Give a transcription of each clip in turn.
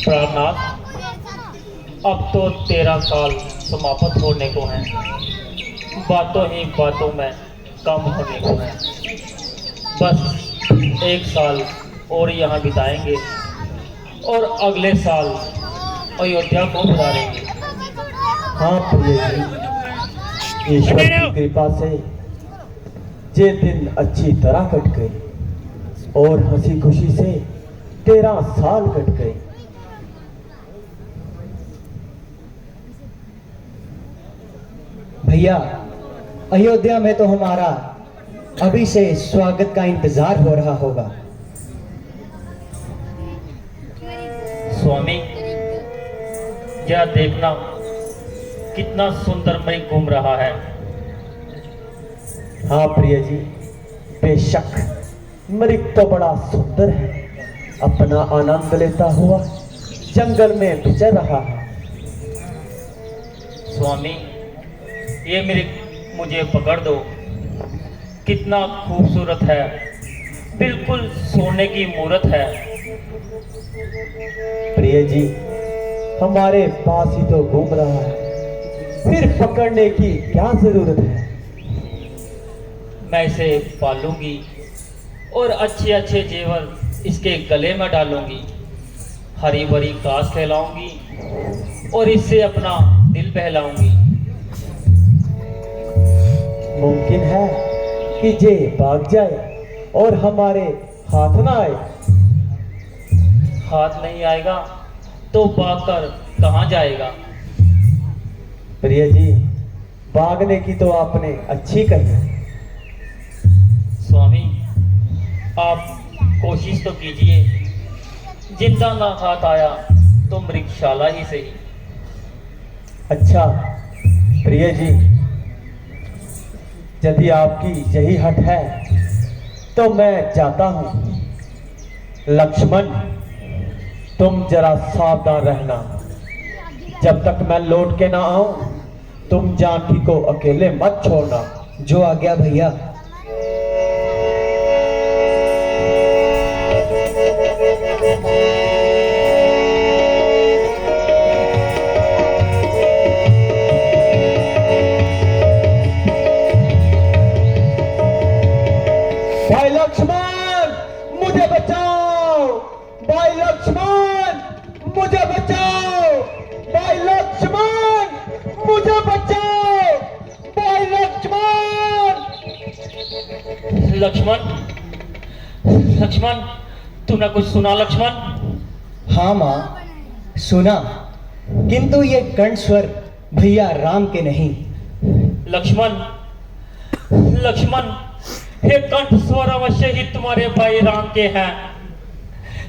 प्राणनाथ, अब तो 13 साल समाप्त होने को हैं। बातों ही बातों में कम होने को हैं। बस 1 साल और यहाँ बिताएंगे और अगले साल अयोध्या को गुजारेंगे। हाँ प्रिय जी, ईश्वर की कृपा से ये दिन अच्छी तरह कट गई और हंसी खुशी से 13 साल कट गए। भैया, अयोध्या में तो हमारा अभी से स्वागत का इंतजार हो रहा होगा। स्वामी, यह देखना कितना सुंदर मृग घूम रहा है। हाँ प्रिय जी, बेशक मृग तो बड़ा सुंदर है, अपना आनंद लेता हुआ जंगल में विचर रहा है। स्वामी, ये मृग मुझे पकड़ दो। कितना खूबसूरत है, बिल्कुल सोने की मूरत है। प्रिय जी, हमारे पास ही तो घूम रहा है, फिर पकड़ने की क्या जरूरत है। मैं इसे पालूंगी और अच्छे अच्छे जेवर इसके गले में डालूंगी, हरी भरी घास खिलाऊंगी और इससे अपना दिल बहलाऊंगी। मुमकिन है कि ये भाग जाए और हमारे हाथ ना आए। हाथ नहीं आएगा तो भागकर कहाँ जाएगा? प्रिय जी, भागने की तो आपने अच्छी कही। स्वामी, आप कोशिश तो कीजिए। जिंदा ना हाथ आया तो मृगशाला ही सही। अच्छा प्रिय जी, यदि आपकी यही हट है तो मैं जाता हूं। लक्ष्मण, तुम जरा सावधान रहना। जब तक मैं लौट के ना आऊं, तुम जानकी को अकेले मत छोड़ना। जो आ गया भैया। भाई लक्ष्मण, मुझे बचाओ। भाई लक्ष्मण, मुझे बचाओ। भाई लक्ष्मण, मुझे बचाओ। भाई लक्ष्मण। लक्ष्मण, लक्ष्मण, तूने कुछ सुना लक्ष्मण? हाँ माँ, सुना, किंतु ये कंठस्वर भैया राम के नहीं। लक्ष्मण, लक्ष्मण, हे कंठ स्वर अवश्य ही तुम्हारे भाई राम के हैं।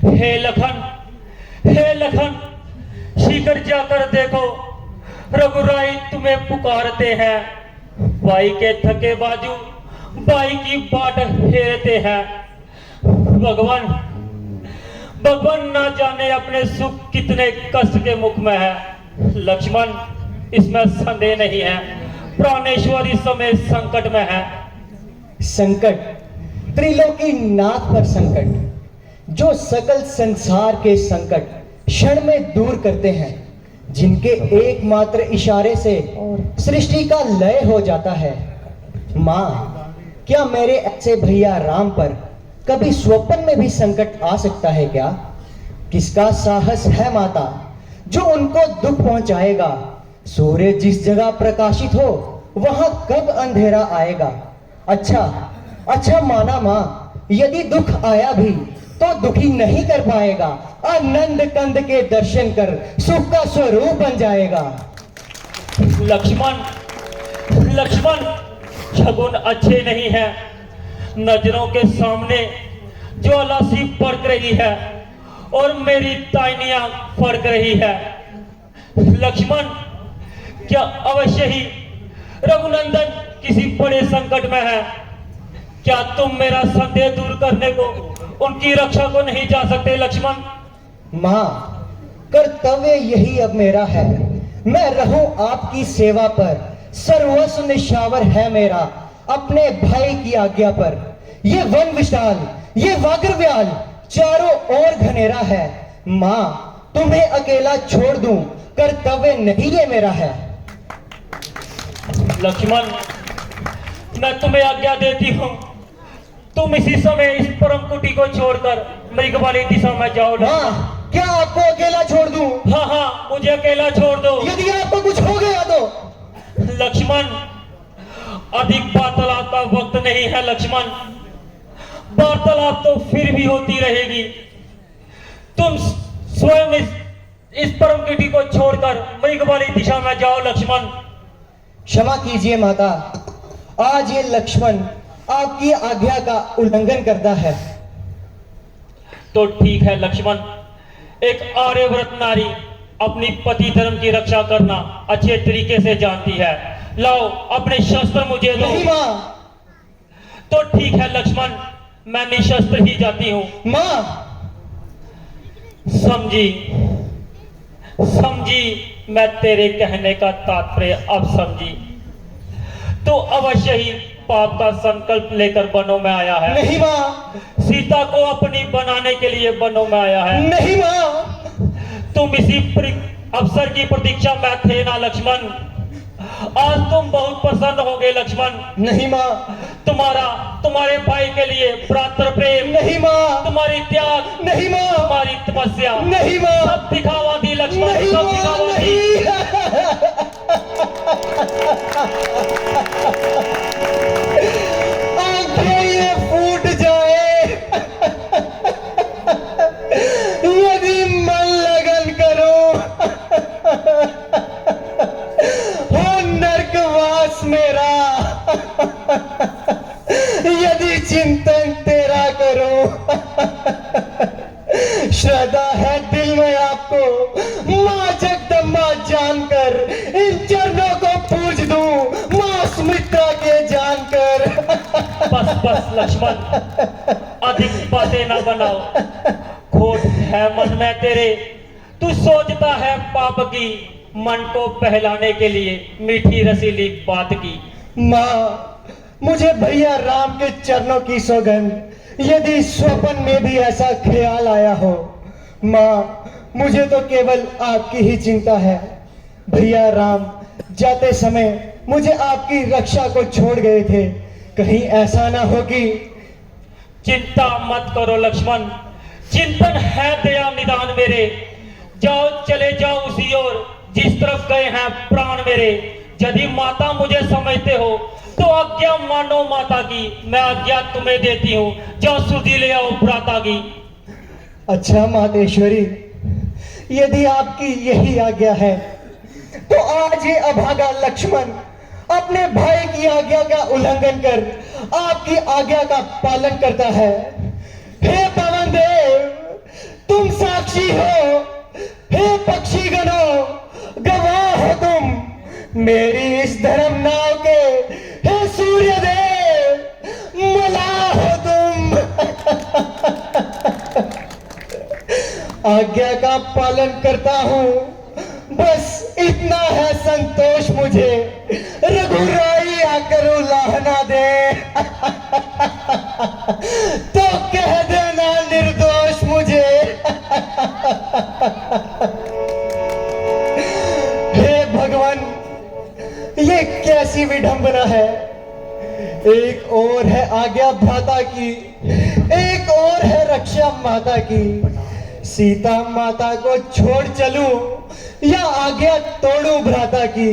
हे लखन, हे लखन, शीघ्र जाकर देखो, रघुराई तुम्हें पुकारते हैं। भाई के थके बाजू भाई की बाट फेरते हैं। भगवान, भगवान ना जाने अपने सुख कितने कष्ट के मुख में है। लक्ष्मण, इसमें संदेह नहीं है, प्राणेश्वर इस समय संकट में है। संकट, त्रिलोकी नाथ पर संकट, जो सकल संसार के संकट क्षण में दूर करते हैं, जिनके एकमात्र इशारे से सृष्टि का लय हो जाता है। माँ, क्या मेरे ऐसे भैया राम पर कभी स्वप्न में भी संकट आ सकता है क्या? किसका साहस है माता जो उनको दुख पहुंचाएगा? सूर्य जिस जगह प्रकाशित हो वहां कब अंधेरा आएगा? अच्छा माना माँ, यदि दुख आया भी तो दुखी नहीं कर पाएगा। आनंद कंद के दर्शन कर सुख का स्वरूप बन जाएगा। लक्ष्मण, लक्ष्मण, शगुन अच्छे नहीं है। नजरों के सामने ज्वाला सी पड़क रही है और मेरी ताइनियां फड़क रही है। लक्ष्मण, क्या अवश्य ही रघुनंदन किसी बड़े संकट में है? क्या तुम मेरा संदेह दूर करने को, उनकी रक्षा को नहीं जा सकते? लक्ष्मण माँ, कर्तव्य यही अब मेरा है। मैं रहूं आपकी सेवा पर, सर्वस्व निशावर है मेरा अपने भाई की आज्ञा पर। ये वन विशाल, ये वाग्रव्याल चारों ओर घनेरा है। माँ, तुम्हें अकेला छोड़ दूं, कर्तव्य नहीं ये मेरा है। लक्ष्मण, मैं तुम्हें आज्ञा देती हूँ, तुम इसी समय इस परम कुटी को छोड़कर मृग वाली दिशा में जाओ। हाँ, क्या आपको अकेला छोड़ दूं? हाँ हाँ, मुझे अकेला छोड़ दो। यदि आपको कुछ हो गया तो? लक्ष्मण, अधिक वार्तालाप का वक्त नहीं है लक्ष्मण। वार्तालाप तो फिर भी होती रहेगी। तुम स्वयं इस परम कुटी को छोड़कर मृग वाली दिशा में जाओ लक्ष्मण। क्षमा कीजिए माता, आज ये लक्ष्मण आपकी आज्ञा का उल्लंघन करता है। तो ठीक है लक्ष्मण, एक आर्यव्रत नारी अपनी पति धर्म की रक्षा करना अच्छे तरीके से जानती है। लाओ अपने शस्त्र मुझे दो। नहीं मां। तो ठीक है लक्ष्मण, मैं निशस्त्र ही जाती हूँ। मां। समझी समझी, मैं तेरे कहने का तात्पर्य अब समझी। तो अवश्य ही पाप का संकल्प लेकर वनों में आया है। नहीं मां। सीता को अपनी बनाने के लिए वनों में आया है। नहीं मां। तुम इसी अवसर की प्रतीक्षा में थे ना लक्ष्मण। आज तुम बहुत प्रसन्न होगे लक्ष्मण। नहीं मां। तुम्हारे भाई के लिए भ्रातृ प्रेम, नहीं मां। तुम्हारी त्याग, नहीं मां। तुम्हारी तपस्या, नहीं मां। सब दिखावा दी लक्ष्मण, नहीं सब मां, दिखावा दी। आंखें ये फूट जाए, यदि मन लगन करूं, हो नरकवास मेरा, यदि चिंतन तेरा करूं, श्रद्धा है दिल में आपको, मां जगदम्बा जानकर इन चरणों को पूज दूं, मां सुमित्रा के जानकर। बस बस लक्ष्मण, अधिक बातें ना बनाओ। खोट है मन में तेरे, तू सोचता है पाप की, मन को बहलाने के लिए मीठी रसीली बात की। मां, मुझे भैया राम के चरणों की सौगंध, यदि स्वप्न में भी ऐसा ख्याल आया हो, मां, मुझे तो केवल आपकी ही चिंता है। भैया राम जाते समय मुझे आपकी रक्षा को छोड़ गए थे, कहीं ऐसा ना हो कि। चिंता मत करो लक्ष्मण, चिंतन है दया निदान मेरे। जाओ, चले जाओ उसी ओर जिस तरफ गए हैं प्राण मेरे। यदि माता मुझे समझते हो तो आज्ञा मानो माता की, मैं आज्ञा तुम्हें देती हूँ। जाओ सुधी ले आओ भ्राता की। अच्छा मातेश्वरी, यदि आपकी यही आज्ञा है तो आज ये अभागा लक्ष्मण अपने भाई की आज्ञा का उल्लंघन कर आपकी आज्ञा का पालन करता है। हे पवन देव, तुम साक्षी हो, हे पक्षीगणों गवाह हो तुम मेरी इस धर्म नाव के, हे सूर्य देव मलाह हो तुम। आज्ञा का पालन करता हूं, बस इतना है संतोष मुझे, रघुराई आकर उलाहना दे तो कह देना निर्दोष मुझे। हे भगवान, ये कैसी विडंबना है। एक और है आज्ञा भ्राता की, एक और है रक्षा माता की। सीता माता को छोड़ चलूं या आज्ञा तोड़ूं भ्राता की।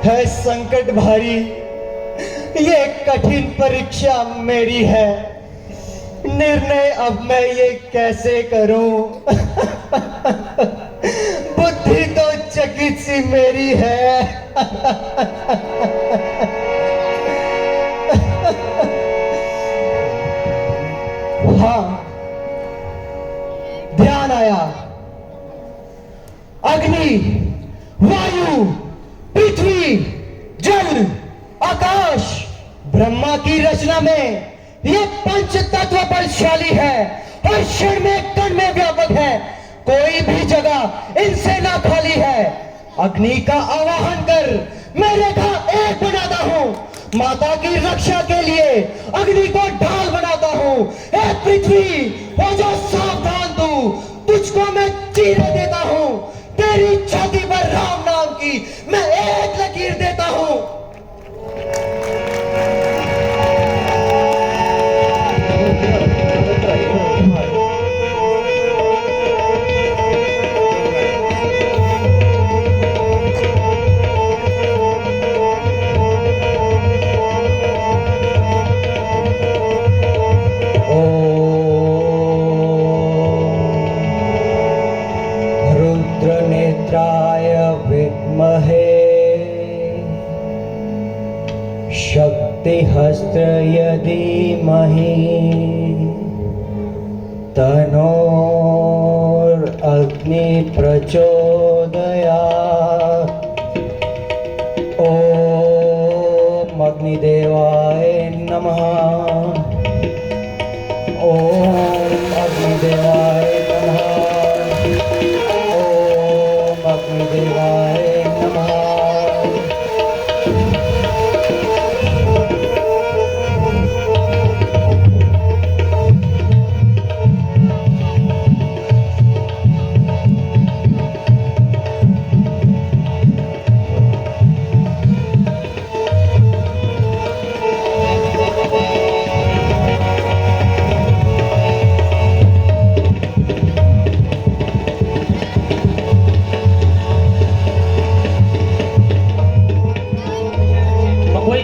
है संकट भारी, ये कठिन परीक्षा मेरी है, निर्णय अब मैं ये कैसे करूं। बुद्धि तो चकित सी मेरी है। हाँ, ध्यान आया। अग्नि, वायु, पृथ्वी, जल, आकाश, ब्रह्मा की रचना में ये पंच तत्व बलशाली है और क्षण में कण में व्यापक है। कोई भी जगह इनसे ना खाली है। अग्नि का आवाहन कर मैं रेखा एक बनाता हूं, माता की रक्षा के लिए अग्नि को ढाल बनाता हूँ। ए पृथ्वी, हो जा सावधान तू, तुझको मैं चीरे देता हूँ। तेरी छाती पर राम नाम की मैं एक लकीर देता हूँ। रुद्रनेत्राय विद्महे शक्तिहस्त्राय धीमहि तन्नोरग्नि प्रचोदयात्। ओम अग्निदेवाय नमः। ओम अग्निदेवाय नमः। ओम अग्निदेवाय नमः। कोई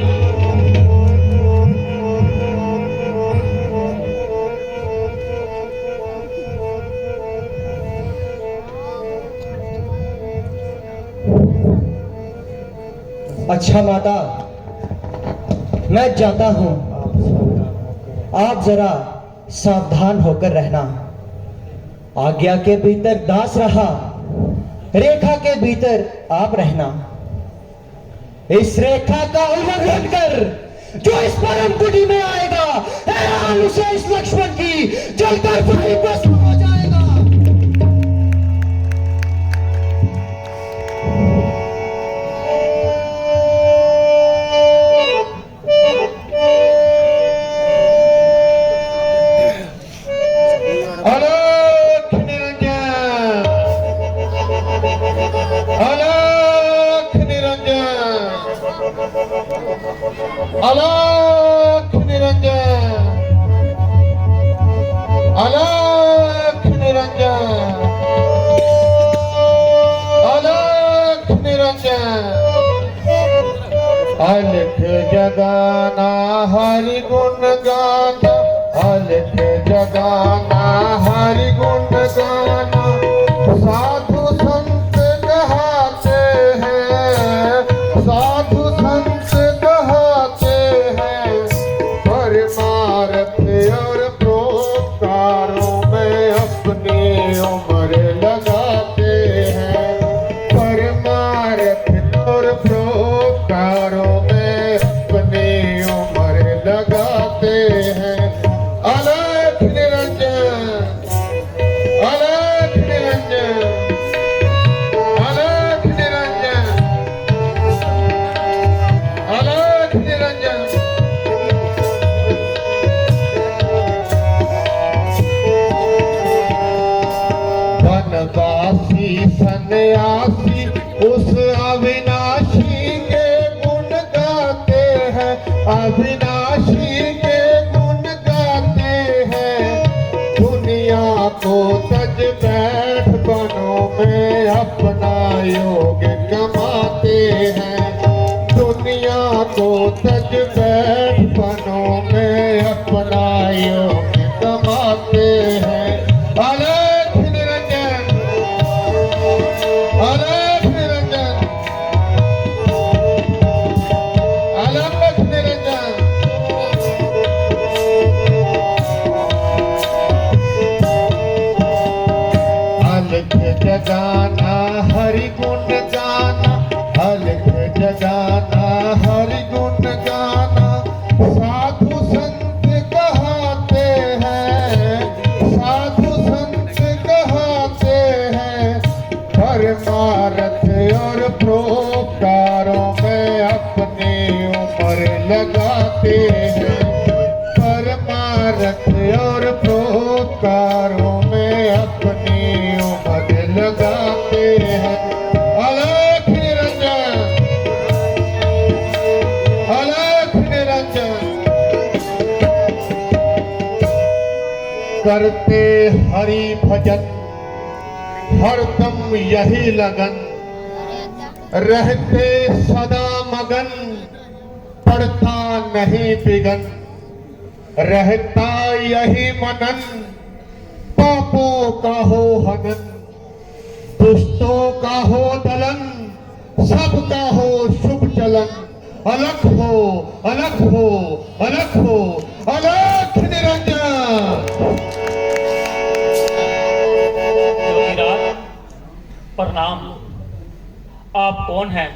अच्छा माता, मैं जाता हूं। आप जरा सावधान होकर रहना। आज्ञा के भीतर दास रहा, रेखा के भीतर आप रहना। इस रेखा का उल्लंघन कर जो इस परम कुटी में आएगा, हैरान उसे इस लक्ष्मण की जलकर वहीं भस्म हो जाएगा। अलख निरंजन, अलख निरंजन, अलख निरंजन, अलख निरंजन, अलख निरंजन। अलख जगाना हरि गुण गाना, अलख जगाना हरि गुण गाना। साधु संत कहाते हैं, साधु संत कहाते हैं, परमार्थ और प्रोपकारों में अपनी उम्र लगाते हैं। परमार्थ और प्रोपकारों में अपनी उम्र लगाते हैं। अलख निरंजन, अलख निरंजन, अलख निरंजन, अलख निरंजन। वनवासी सन्यासी उस अविनाशी के गुण गाते हैं, अविनाशी के गुण गाते हैं। दुनिया को तज बैठ बनों में अपना योग कमाते हैं। दुनिया को तज बैठ बनों में अपना योग कमाते हैं। अलख निरंजन, अलख निरंजन, अलख निरंजन। अलख जगाना हरि गुण गाना, अलख जगाना हरि गुण गाना। साधु संत कहाते हैं, साधु संत कहाते हैं, परमार्थ और प्रोपकारों में अपनी उम्र लगाते हैं, परमार्थ और प्रोत्कारों में अपनी उम्र लगाते हैं। अलख निरंजन, अलख निरंजन। करते हरि भजन हरदम यही लगन, रहते सदा मगन पड़ता नहीं बिगन, रहता यही मनन पापों का हो हनन, दुष्टों का हो दलन, सबका हो शुभ चलन। अलख हो, अलख हो, अलख हो, अलख निरंजन। जोगीराज प्रणाम। आप कौन हैं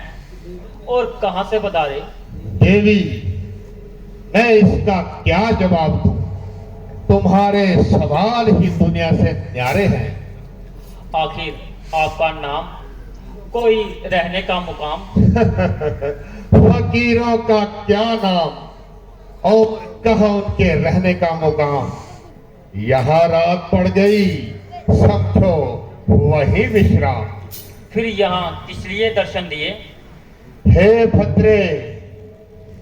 और कहां से पधारे? देवी, मैं इसका क्या जवाब दूं? तुम्हारे सवाल ही दुनिया से न्यारे हैं। आखिर आपका नाम, कोई रहने का मुकाम? फकीरों का क्या नाम और कहा उनके रहने का मुकाम। यहाँ रात पड़ गई, समझो वही विश्राम। फिर यहाँ किस लिए दर्शन दिए? हे भद्रे,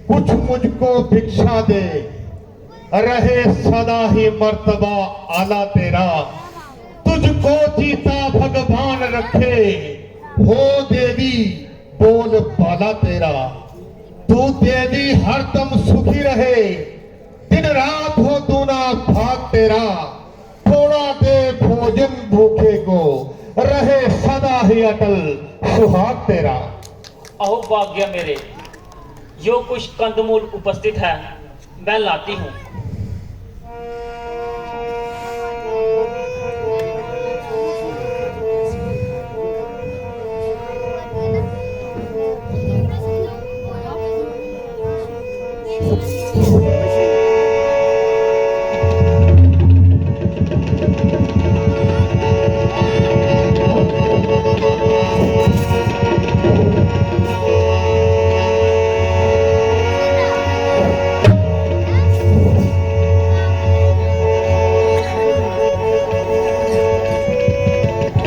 कुछ मुझको भिक्षा दे, रहे सदा ही मर्तबा आला तेरा। तुझको जीता भगवान रखे, हो देवी बोल बाला तेरा। तू देवी हरदम सुखी रहे, दिन रात हो दूना भाग तेरा। थोड़ा दे भोजन भूखे को, रहे सदा ही अटल सुहाग तेरा। अहो भाग्य मेरे, जो कुछ कंदमूल उपस्थित है मैं लाती हूँ।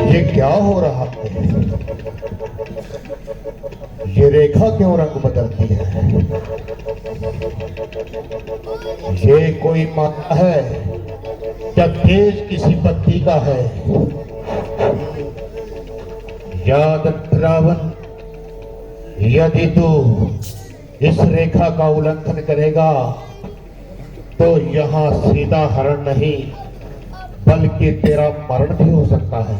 ये क्या हो रहा है? ये रेखा क्यों रंग बदलती है? ये कोई माता है या तेज किसी पत्ती का है? याद रावण, यदि तू इस रेखा का उल्लंघन करेगा तो यहाँ सीधा हरण नहीं बल्कि तेरा मरण भी हो सकता है।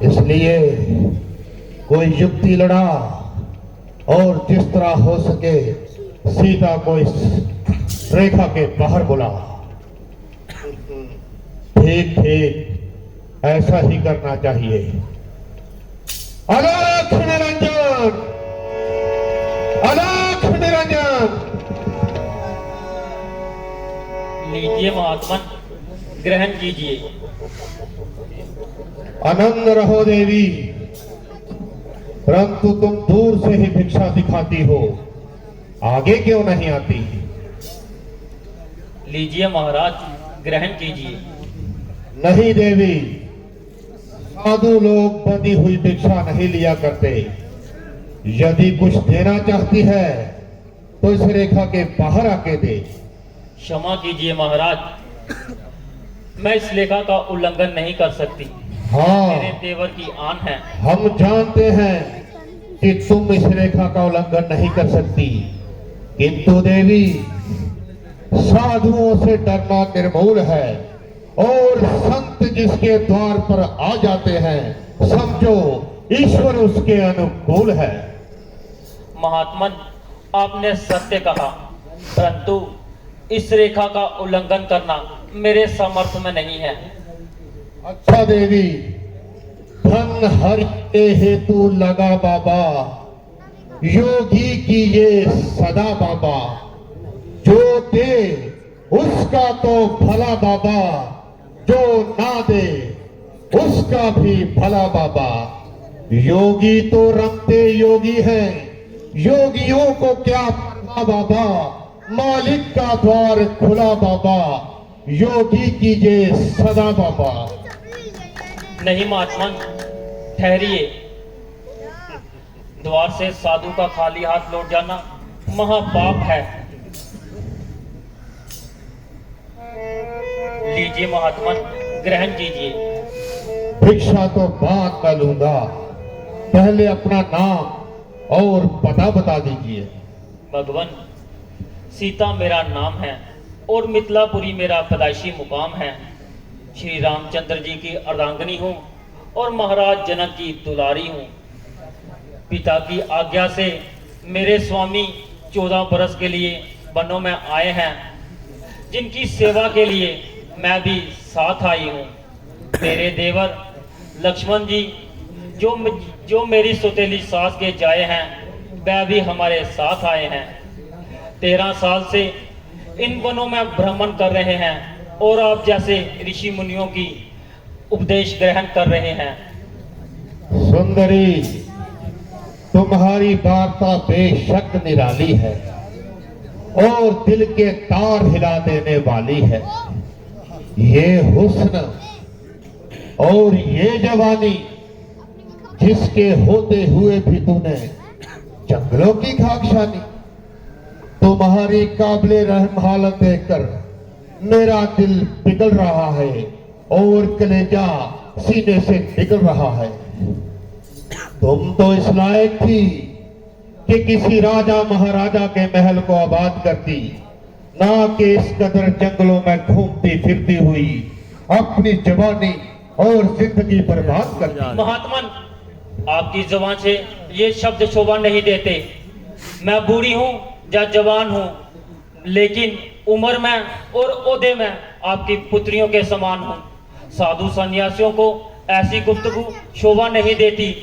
इसलिए कोई युक्ति लड़ा और जिस तरह हो सके सीता को इस रेखा के बाहर बुला। ठीक ठीक ऐसा ही करना चाहिए। अलख निरंजन, अलख निरंजन। लीजिए महात्मन, ग्रहण कीजिए। आनंद रहो देवी, परंतु तुम दूर से ही भिक्षा दिखाती हो, आगे क्यों नहीं आती? लीजिए महाराज, ग्रहण कीजिए। नहीं देवी, साधु लोग बंधी हुई भिक्षा नहीं लिया करते। यदि कुछ देना चाहती है तो इस रेखा के बाहर आके दे। क्षमा कीजिए महाराज, मैं इस लेखा का उल्लंघन नहीं कर सकती। मेरे हाँ, देवर की आन है। हम जानते हैं कि तुम इस रेखा का उल्लंघन नहीं कर सकती, किंतु देवी साधुओं से डरना निर्मूल है और संत जिसके द्वार पर आ जाते हैं समझो ईश्वर उसके अनुकूल है। महात्मन, आपने सत्य कहा, परंतु इस रेखा का उल्लंघन करना मेरे सामर्थ्य में नहीं है। अच्छा देवी, धन हरि के हेतु लगा बाबा, योगी की ये सदा बाबा। जो दे उसका तो भला बाबा, जो ना दे उसका भी भला बाबा। योगी तो रमते योगी हैं, योगियों को क्या परवाह बाबा, मालिक का द्वार खुला बाबा, योगी कीजिए सदा बाबा। नहीं महात्मा, ठहरिए। द्वार से साधु का खाली हाथ लौट जाना महापाप है। लीजिए महात्मा, ग्रहण कीजिए। भिक्षा तो बाद में लूंगा, पहले अपना नाम और पता बता दीजिए। भगवान, सीता मेरा नाम है और मिथिलापुरी मेरा पैदाइशी मुकाम है। श्री रामचंद्र जी की अर्धांगिनी हूँ और महाराज जनक की दुलारी हूँ। पिता की आज्ञा से मेरे स्वामी 14 बरस के लिए वनों में आए हैं, जिनकी सेवा के लिए मैं भी साथ आई हूँ। मेरे देवर लक्ष्मण जी जो मेरी सौतेली सास के जाए हैं, वह भी हमारे साथ आए हैं। 13 साल से इन वनों में भ्रमण कर रहे हैं और आप जैसे ऋषि मुनियों की उपदेश ग्रहण कर रहे हैं। सुंदरी, तुम्हारी वार्ता बेशक निराली है और दिल के तार हिला देने वाली है। ये हुस्न और ये जवानी, जिसके होते हुए भी तूने जंगलों की खाकशानी, तुम्हारी काबिले रहम हालत देखकर मेरा दिल पिघल रहा है और कलेजा सीने से निकल रहा है। तुम तो इस लायक थी कि किसी राजा महाराजा के महल को आबाद करती, ना कि इस कदर जंगलों में घूमती फिरती हुई अपनी जवानी और जिंदगी बर्बाद करती। महात्मा, आपकी जुबान से ये शब्द शोभा नहीं देते। मैं बूढ़ी हूँ या जवान हूँ, लेकिन उम्र में और ओहदे में आपकी पुत्रियों के समान हूँ। साधु सन्यासियों को ऐसी गुफ्तगू शोभा नहीं देती,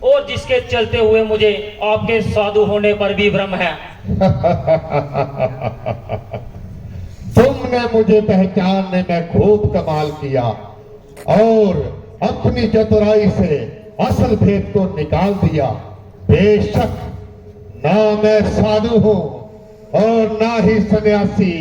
और जिसके चलते हुए मुझे आपके साधु होने पर भी भ्रम है। तुमने मुझे पहचानने में खूब कमाल किया और अपनी चतुराई से असल भेद को निकाल दिया। बेशक ना मैं साधु हूं और ना ही सन्यासी।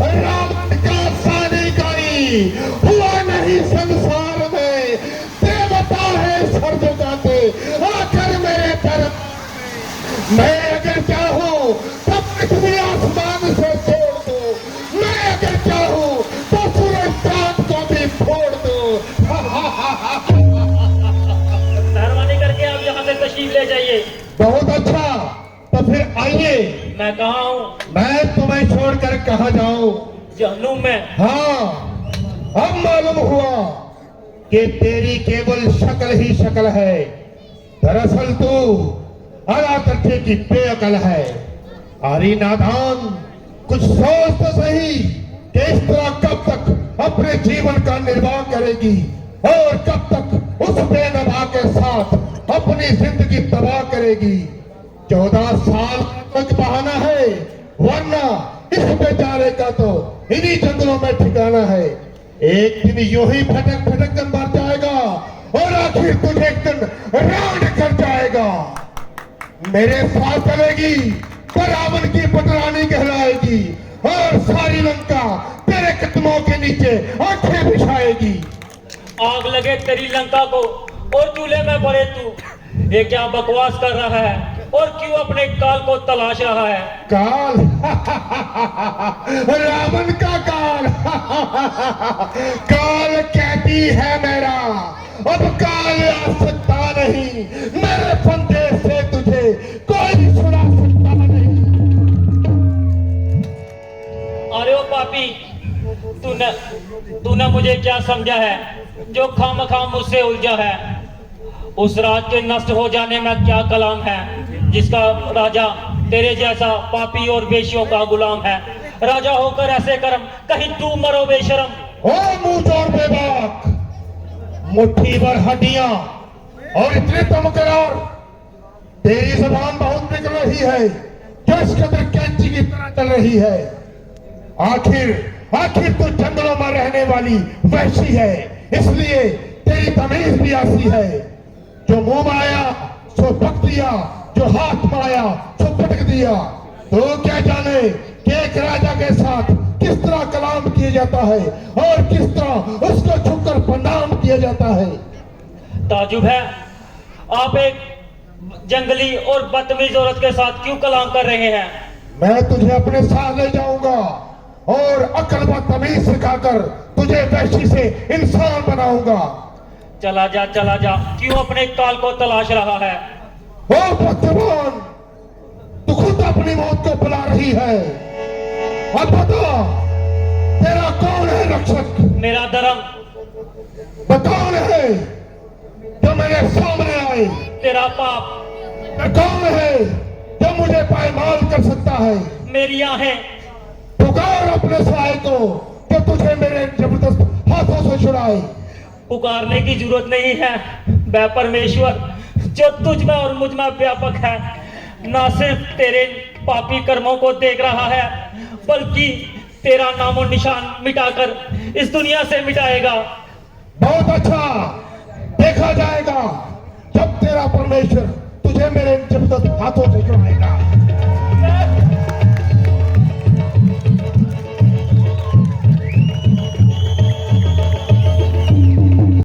रावण का सानी कोई हुआ नहीं संसार में, देवता है सर झुकाते आकर मेरे तरफ। मैं अगर चाहूं तो पृथ्वी आसमान से तोड़ दो, मैं अगर चाहूं तो सूरज चांद को भी फोड़ दो। मेहरबानी करके आप यहाँ से तशरीफ ले जाइए। बहुत अच्छा, तो फिर आइए। मैं कहाँ हूँ? मैं तुम्हें छोड़कर कहाँ जाऊं? जहन्नुम में। हाँ, अब मालूम हुआ कि तेरी केवल शक्ल ही शक्ल है, दरअसल तू अला तथ्य की बेअकल है। अरे नादान, कुछ सोच तो सही कि इस तरह कब तक अपने जीवन का निर्वाह करेगी और कब तक उस बेनवा के साथ अपनी जिंदगी तबाह करेगी। 14 साल तक बहाना है, वरना इस बेचारे का तो इन्हीं जंगलों में ठिकाना है। एक दिन यूं ही भटक भटक कर मर जाएगा और आखिर तुझे एक दिन रावण कर जाएगा। मेरे साथ चलेगी तो रावण की पटरानी कहलाएगी, और सारी लंका तेरे कदमों के नीचे आंखें बिछाएगी। आग लगे तेरी लंका को और चूल्हे में पड़े तू। ये क्या बकवास कर रहा है और क्यों अपने काल को तलाश रहा है? काल रावण का काल काल कहती है मेरा अब काल आ सकता नहीं, मेरे फंदे से तुझे कोई छुड़ा सकता नहीं। अरे ओ पापी, तूने मुझे क्या समझा है जो खामखा मुझसे उलझा है? उस राज के नष्ट हो जाने में क्या कलाम है जिसका राजा तेरे जैसा पापी और बेशियों का गुलाम है? राजा होकर ऐसे कर्म, कहीं तू मरो बेशरम। ओ मुंह जोड़ बेबाक, मुट्ठी भर हड्डियां और इतने तमकरार, तेरी जबान बहुत निकल रही है, किस कदर कैंची की तरह चल रही है। आखिर तू जंगलों में रहने वाली वैसी है, इसलिए तेरी तमीज भी ऐसी है। जो मुंह में आया सो पक दिया, जो हाथ में आया सो पटक दिया। तो क्या जाने कि एक राजा के साथ किस तरह कलाम किया जाता है और किस तरह उसको छुपकर प्रणाम किया जाता है। ताजुब है, आप एक जंगली और बदतमीज औरत के साथ क्यों कलाम कर रहे हैं? मैं तुझे अपने साथ ले जाऊंगा और अकल व तमीज सिखाकर तुझे वैसी से इंसान बनाऊंगा। चला जा, क्यों अपने काल को तलाश रहा है? ओ बदजुबान, तू खुद अपनी मौत को बुला रही है। अब बता, तेरा कौन है रक्षक? मेरा धर्म। कौन है जो मेरे सामने आए? तेरा पाप। कौन है जो मुझे पायमाल कर सकता है? मेरी आहें। पुकार अपने सहाय को जो तुझे मेरे जबरदस्त हाथों से छुड़ाए। पुकारने की जरूरत नहीं है, वह परमेश्वर जो तुझ में और मुझ में व्यापक है, ना सिर्फ तेरे पापी कर्मों को देख रहा है, बल्कि तेरा नामो निशान मिटाकर इस दुनिया से मिटाएगा। बहुत अच्छा, देखा जाएगा जब तेरा परमेश्वर तुझे मेरे जबरदस्त हाथों से छुड़ाएगा।